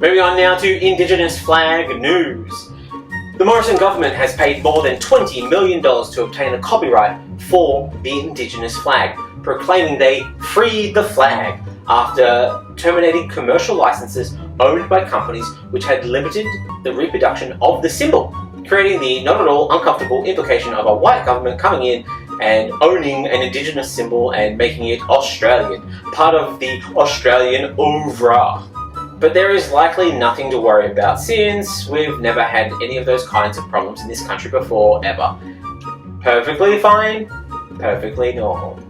Moving on now to Indigenous Flag news. The Morrison government has paid more than $20 million to obtain the copyright for the Indigenous flag, proclaiming they freed the flag after terminating commercial licenses owned by companies which had limited the reproduction of the symbol, creating the not at all uncomfortable implication of a white government coming in and owning an Indigenous symbol and making it Australian, part of the Australian oeuvre. But there is likely nothing to worry about since we've never had any of those kinds of problems in this country before, ever. Perfectly fine, perfectly normal.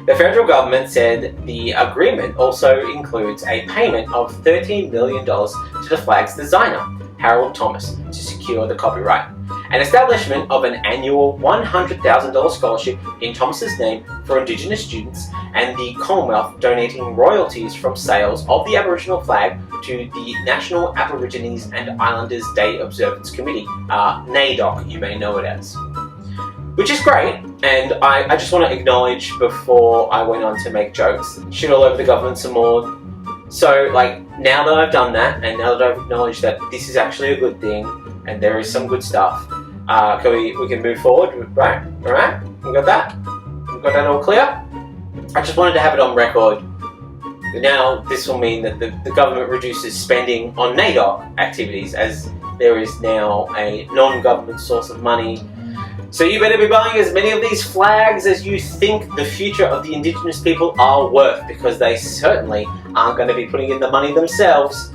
The federal government said the agreement also includes a payment of $13 million to the flag's designer, Harold Thomas, to secure the copyright, an establishment of an annual $100,000 scholarship in Thomas's name for Indigenous students, and the Commonwealth donating royalties from sales of the Aboriginal flag to the National Aborigines and Islanders Day Observance Committee, NAIDOC, you may know it as. Which is great, and I just want to acknowledge before I went on to make jokes, shit all over the government some more. So, now that I've done that, and now that I've acknowledged that this is actually a good thing, and there is some good stuff, we can move forward, right? Alright? We got that? We got that all clear? I just wanted to have it on record. Now, this will mean that the government reduces spending on NAIDOC activities, as there is now a non-government source of money. So you better be buying as many of these flags as you think the future of the Indigenous people are worth, because they certainly aren't going to be putting in the money themselves.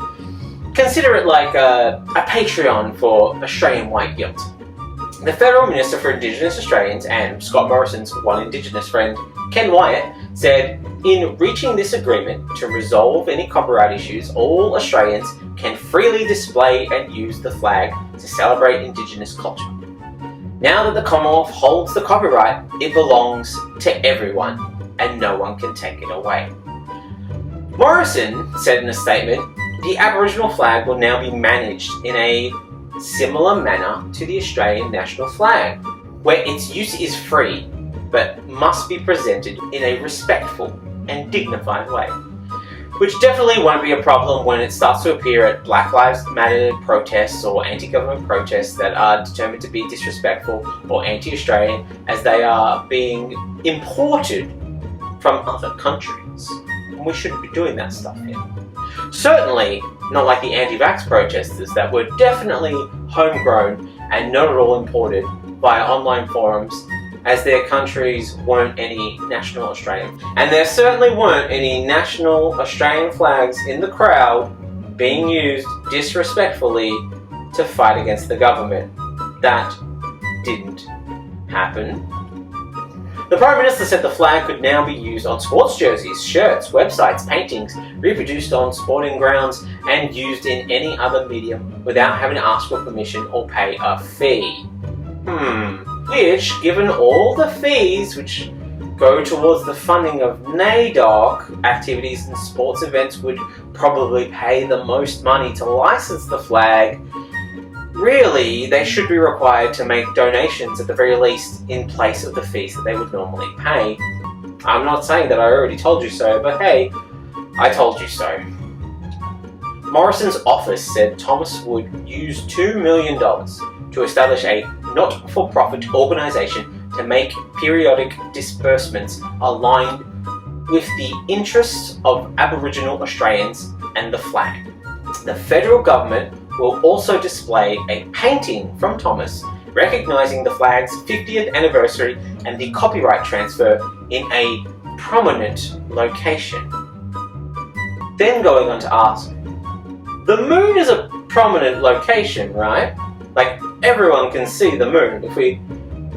Consider it like a Patreon for Australian white guilt. The Federal Minister for Indigenous Australians and Scott Morrison's one Indigenous friend, Ken Wyatt, said, in reaching this agreement to resolve any copyright issues, all Australians can freely display and use the flag to celebrate Indigenous culture. Now that the Commonwealth holds the copyright, it belongs to everyone, and no one can take it away. Morrison said in a statement, the Aboriginal flag will now be managed in a similar manner to the Australian national flag, where its use is free, but must be presented in a respectful and dignified way. Which definitely won't be a problem when it starts to appear at Black Lives Matter protests or anti-government protests that are determined to be disrespectful or anti-Australian, as they are being imported from other countries. And we shouldn't be doing that stuff here. Certainly not like the anti-vax protesters that were definitely homegrown and not at all imported via online forums, as their countries weren't any national Australian. And there certainly weren't any national Australian flags in the crowd being used disrespectfully to fight against the government. That didn't happen. The Prime Minister said the flag could now be used on sports jerseys, shirts, websites, paintings, reproduced on sporting grounds, and used in any other medium without having to ask for permission or pay a fee. Which, given all the fees which go towards the funding of NAIDOC activities and sports events, would probably pay the most money to license the flag, really they should be required to make donations at the very least in place of the fees that they would normally pay. I'm not saying that I already told you so, but hey, I told you so. Morrison's office said Thomas would use $2 million to establish a not-for-profit organisation to make periodic disbursements aligned with the interests of Aboriginal Australians and the flag. The federal government will also display a painting from Thomas recognising the flag's 50th anniversary and the copyright transfer in a prominent location. Then going on to ask, the moon is a prominent location, right? Everyone can see the moon. If we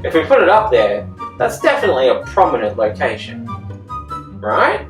put it up there, that's definitely a prominent location, right?